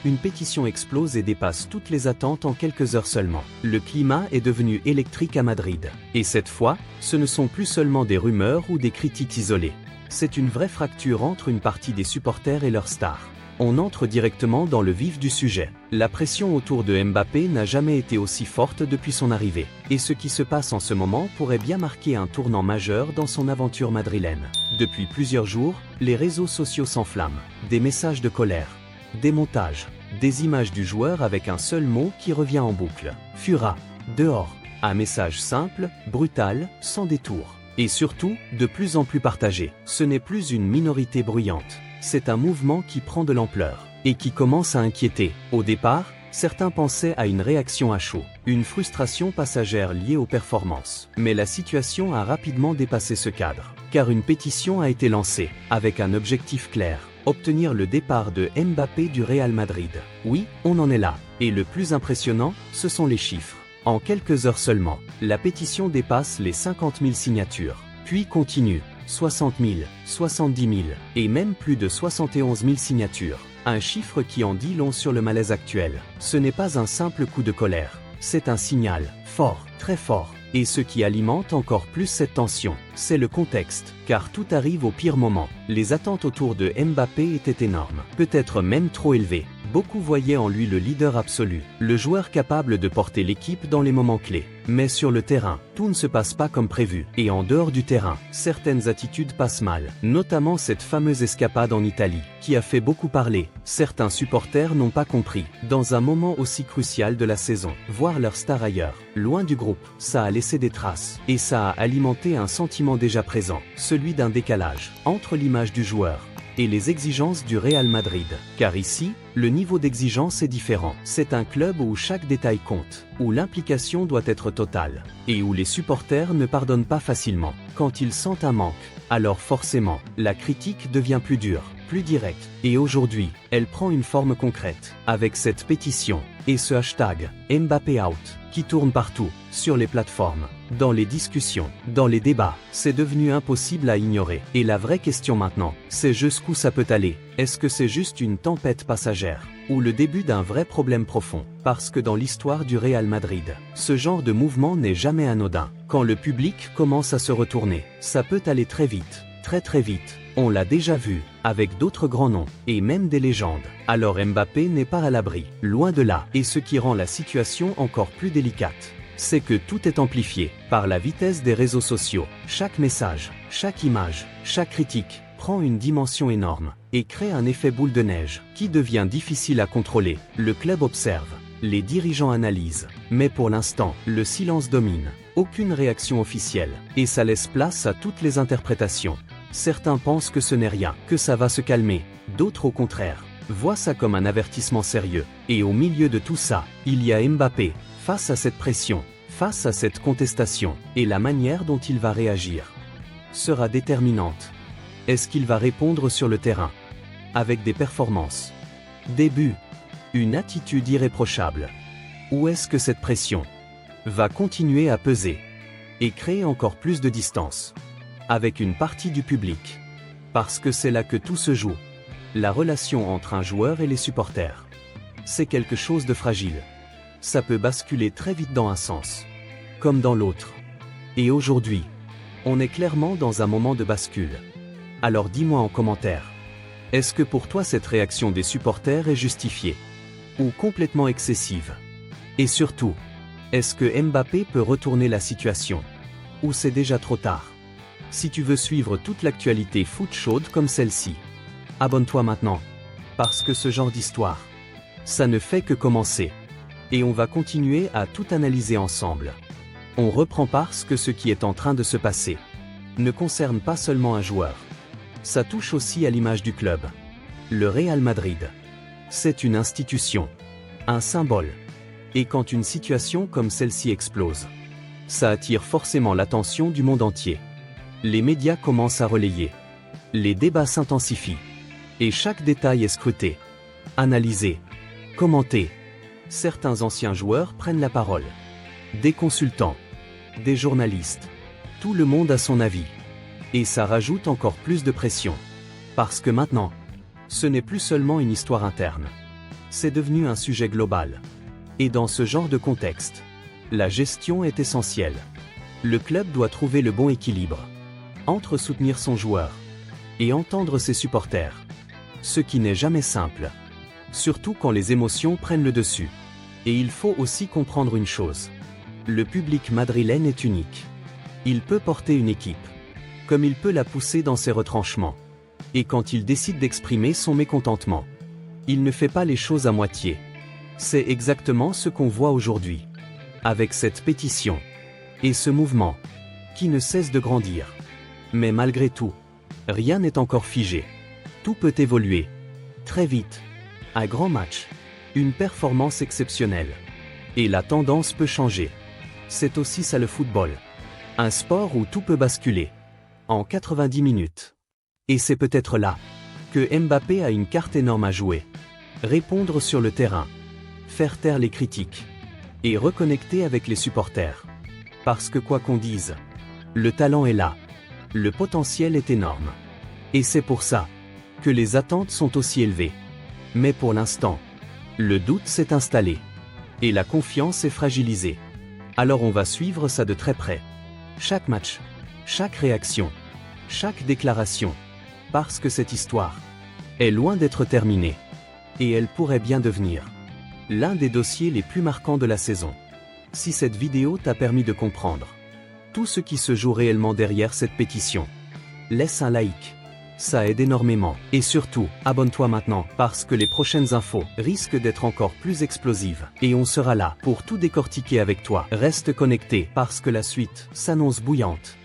une pétition explose et dépasse toutes les attentes en quelques heures seulement. Le climat est devenu électrique à Madrid. Et cette fois, ce ne sont plus seulement des rumeurs ou des critiques isolées. C'est une vraie fracture entre une partie des supporters et leurs stars. On entre directement dans le vif du sujet. La pression autour de Mbappé n'a jamais été aussi forte depuis son arrivée. Et ce qui se passe en ce moment pourrait bien marquer un tournant majeur dans son aventure madrilène. Depuis plusieurs jours, les réseaux sociaux s'enflamment. Des messages de colère, des montages, des images du joueur avec un seul mot qui revient en boucle. Fura, dehors. Un message simple, brutal, sans détour. Et surtout, de plus en plus partagé. Ce n'est plus une minorité bruyante. C'est un mouvement qui prend de l'ampleur et qui commence à inquiéter. Au départ, certains pensaient à une réaction à chaud, une frustration passagère liée aux performances. Mais la situation a rapidement dépassé ce cadre, car une pétition a été lancée, avec un objectif clair, obtenir le départ de Mbappé du Real Madrid. Oui, on en est là. Et le plus impressionnant, ce sont les chiffres. En quelques heures seulement, la pétition dépasse les 50 000 signatures, puis continue. 60 000, 70 000 et même plus de 71 000 signatures. Un chiffre qui en dit long sur le malaise actuel. Ce n'est pas un simple coup de colère, c'est un signal, fort, très fort. Et ce qui alimente encore plus cette tension, c'est le contexte, car tout arrive au pire moment. Les attentes autour de Mbappé étaient énormes, peut-être même trop élevées. Beaucoup voyaient en lui le leader absolu, le joueur capable de porter l'équipe dans les moments clés. Mais sur le terrain, tout ne se passe pas comme prévu. Et en dehors du terrain, certaines attitudes passent mal, notamment cette fameuse escapade en Italie, qui a fait beaucoup parler. Certains supporters n'ont pas compris, dans un moment aussi crucial de la saison, voir leur star ailleurs, loin du groupe, ça a laissé des traces. Et ça a alimenté un sentiment déjà présent, celui d'un décalage, entre l'image du joueur et les exigences du Real Madrid. Car ici, le niveau d'exigence est différent. C'est un club où chaque détail compte, où l'implication doit être totale, et où les supporters ne pardonnent pas facilement. Quand ils sentent un manque, alors forcément, la critique devient plus dure, plus directe. Et aujourd'hui, elle prend une forme concrète, avec cette pétition, et ce hashtag, Mbappé out, qui tourne partout, sur les plateformes, dans les discussions, dans les débats. C'est devenu impossible à ignorer. Et la vraie question maintenant, c'est jusqu'où ça peut aller. Est-ce que c'est juste une tempête passagère, ou le début d'un vrai problème profond? Parce que dans l'histoire du Real Madrid, ce genre de mouvement n'est jamais anodin. Quand le public commence à se retourner, ça peut aller très vite, très vite. On l'a déjà vu, avec d'autres grands noms, et même des légendes. Alors Mbappé n'est pas à l'abri, loin de là. Et ce qui rend la situation encore plus délicate, c'est que tout est amplifié par la vitesse des réseaux sociaux. Chaque message, chaque image, chaque critique prend une dimension énorme et crée un effet boule de neige qui devient difficile à contrôler. Le club observe, les dirigeants analysent, mais pour l'instant, le silence domine. Aucune réaction officielle, et ça laisse place à toutes les interprétations. Certains pensent que ce n'est rien, que ça va se calmer. D'autres au contraire, voient ça comme un avertissement sérieux. Et au milieu de tout ça, il y a Mbappé, face à cette pression, face à cette contestation, et la manière dont il va réagir sera déterminante. Est-ce qu'il va répondre sur le terrain, avec des performances, des buts, une attitude irréprochable? Ou est-ce que cette pression va continuer à peser et créer encore plus de distance avec une partie du public? Parce que c'est là que tout se joue. La relation entre un joueur et les supporters. C'est quelque chose de fragile. Ça peut basculer très vite dans un sens, comme dans l'autre. Et aujourd'hui, on est clairement dans un moment de bascule. Alors dis-moi en commentaire, est-ce que pour toi cette réaction des supporters est justifiée ou complètement excessive? Et surtout, est-ce que Mbappé peut retourner la situation, ou c'est déjà trop tard? Si tu veux suivre toute l'actualité foot chaude comme celle-ci, abonne-toi maintenant, parce que ce genre d'histoire, ça ne fait que commencer. Et on va continuer à tout analyser ensemble. On reprend parce que ce qui est en train de se passer ne concerne pas seulement un joueur. Ça touche aussi à l'image du club. Le Real Madrid, c'est une institution, un symbole. Et quand une situation comme celle-ci explose, ça attire forcément l'attention du monde entier. Les médias commencent à relayer. Les débats s'intensifient. Et chaque détail est scruté, analysé, commenté. Certains anciens joueurs prennent la parole. Des consultants, des journalistes. Tout le monde a son avis. Et ça rajoute encore plus de pression. Parce que maintenant, ce n'est plus seulement une histoire interne. C'est devenu un sujet global. Et dans ce genre de contexte, la gestion est essentielle. Le club doit trouver le bon équilibre entre soutenir son joueur et entendre ses supporters. Ce qui n'est jamais simple. Surtout quand les émotions prennent le dessus. Et il faut aussi comprendre une chose. Le public madrilène est unique. Il peut porter une équipe, comme il peut la pousser dans ses retranchements. Et quand il décide d'exprimer son mécontentement, il ne fait pas les choses à moitié. C'est exactement ce qu'on voit aujourd'hui. Avec cette pétition. Et ce mouvement, qui ne cesse de grandir. Mais malgré tout, rien n'est encore figé. Tout peut évoluer. Très vite. Un grand match. Une performance exceptionnelle. Et la tendance peut changer. C'est aussi ça le football. Un sport où tout peut basculer. En 90 minutes. Et c'est peut-être là que Mbappé a une carte énorme à jouer. Répondre sur le terrain. Faire taire les critiques. Et reconnecter avec les supporters. Parce que quoi qu'on dise, le talent est là. Le potentiel est énorme. Et c'est pour ça que les attentes sont aussi élevées. Mais pour l'instant, le doute s'est installé. Et la confiance est fragilisée. Alors on va suivre ça de très près. Chaque match, chaque réaction, chaque déclaration. Parce que cette histoire est loin d'être terminée. Et elle pourrait bien devenir l'un des dossiers les plus marquants de la saison. Si cette vidéo t'a permis de comprendre tout ce qui se joue réellement derrière cette pétition, laisse un like. Ça aide énormément. Et surtout, abonne-toi maintenant, parce que les prochaines infos risquent d'être encore plus explosives. Et on sera là pour tout décortiquer avec toi. Reste connecté, parce que la suite s'annonce bouillante.